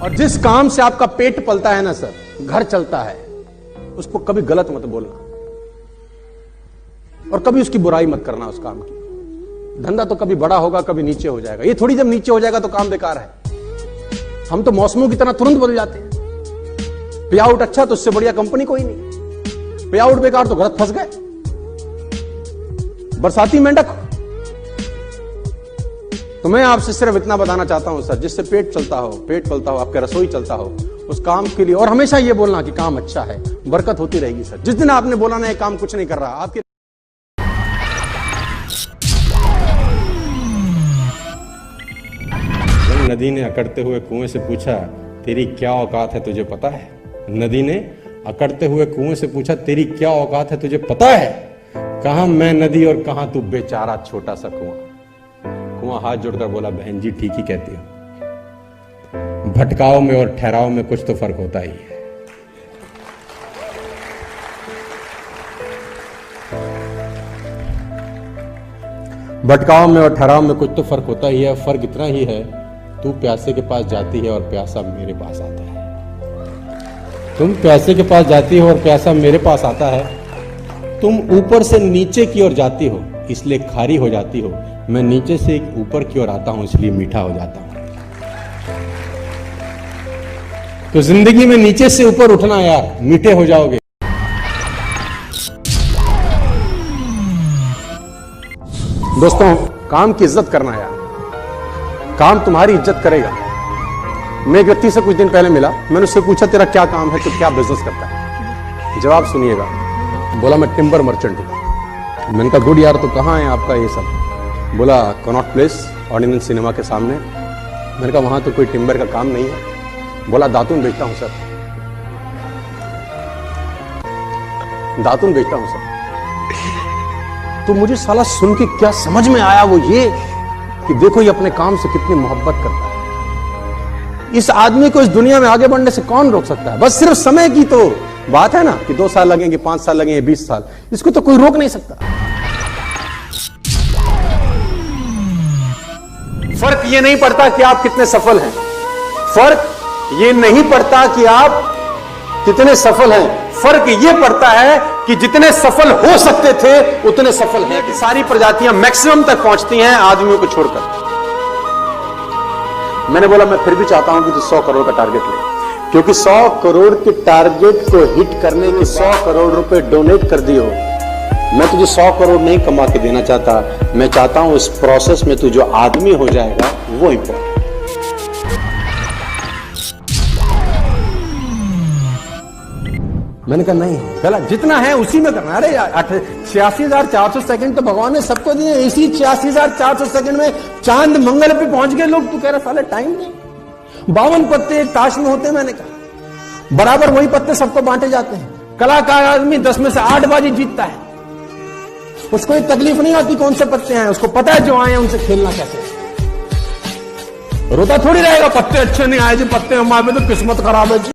और जिस काम से आपका पेट पलता है ना सर, घर चलता है, उसको कभी गलत मत बोलना और कभी उसकी बुराई मत करना उस काम की। धंधा तो कभी बड़ा होगा, कभी नीचे हो जाएगा। ये थोड़ी जब नीचे हो जाएगा तो काम बेकार है। हम तो मौसमों की तरह तुरंत बदल जाते हैं। पे आउट अच्छा तो उससे बढ़िया कंपनी कोई नहीं, पे आउट बेकार तो गलत फंस गए। बरसाती मेंढक। तो मैं आपसे सिर्फ इतना बताना चाहता हूं सर, जिससे पेट चलता हो, पेट पलता हो, आपका रसोई चलता हो, उस काम के लिए और हमेशा ये बोलना कि काम अच्छा है, बरकत होती रहेगी सर। जिस दिन आपने बोला ना ये काम कुछ नहीं कर रहा, आपके नदी ने अकड़ते हुए कुएं से पूछा, तेरी क्या औकात है तुझे पता है? नदी ने अकड़ते हुए कुएं से पूछा, तेरी क्या औकात है तुझे पता है? कहां मैं नदी और कहां तू बेचारा छोटा सा कुआं। कुआं हाथ जोड़कर बोला, बहन जी ठीक ही कहती हो, भटकाव में और ठहराव में कुछ तो फर्क होता ही है। भटकाव में और ठहराव में कुछ तो फर्क होता ही है। फर्क इतना ही है, तू प्यासे के पास जाती है और प्यासा मेरे पास आता है। तुम प्यासे के पास जाती हो और प्यासा मेरे पास आता है। तुम ऊपर से नीचे की ओर जाती हो इसलिए खारी हो जाती हो, मैं नीचे से ऊपर की ओर आता हूं इसलिए मीठा हो जाता हूं। तो जिंदगी में नीचे से ऊपर उठना यार, मीठे हो जाओगे। दोस्तों, काम की इज्जत करना यार, काम तुम्हारी इज्जत करेगा। मैं एक व्यक्ति से कुछ दिन पहले मिला, मैंने उससे पूछा तेरा क्या काम है, तो क्या बिजनेस करता है? जवाब सुनिएगा। बोला मैं टिम्बर मर्चेंट हूं। मैंने कहा गुड यार, तो कहाँ है आपका ये सब? बोला कनॉट प्लेस, ऑर्डिनेंस सिनेमा के सामने। मैंने कहा वहां तो कोई टिम्बर का काम नहीं है। बोला दातुन बेचता हूं सर, दातुन बेचता हूं सर। तो मुझे साला सुन के क्या समझ में आया, वो ये कि देखो ये अपने काम से कितनी मोहब्बत करता है। इस आदमी को इस दुनिया में आगे बढ़ने से कौन रोक सकता है? बस सिर्फ समय की तो बात है ना कि 2 साल लगेंगे, 5 साल लगेंगे, 20 साल, इसको तो कोई रोक नहीं सकता। फर्क ये नहीं पड़ता कि आप कितने सफल हैं, फर्क ये नहीं पड़ता कि आप कितने सफल हैं, फर्क ये पड़ता है कि जितने सफल हो सकते थे उतने सफल हैं। कि सारी प्रजातियां मैक्सिमम तक पहुंचती हैं आदमियों को छोड़कर। मैंने बोला मैं फिर भी चाहता हूं कि तू 100 करोड़ का टारगेट ले, क्योंकि 100 करोड़ के टारगेट को हिट करने के 100 करोड़ रुपए डोनेट कर दियो। मैं तुझे 100 करोड़ नहीं कमा के देना चाहता, मैं चाहता हूं इस प्रोसेस में तू जो आदमी हो जाएगा वो इंपॉर्टेंट। मैंने कहा नहीं गलत, जितना है उसी में करना। अरे 86,400 सेकंड तो भगवान ने सबको दिए, इसी 86,400 सेकंड में चांद मंगल पे पहुंच गए लोग। तू कह रहा साले टाइम नहीं। 52 पत्ते एक ताश में होते हैं, मैंने कहा बराबर वही पत्ते सबको बांटे जाते हैं। कलाकार आदमी 10 में से 8 बाजी जीतता है, उसको ये तकलीफ नहीं आती कौन से पत्ते हैं, उसको पता है जो आए हैं उनसे खेलना कैसे। रोता थोड़ी रहेगा पत्ते अच्छे नहीं आए जी, पत्ते हमारे तो किस्मत खराब है जी।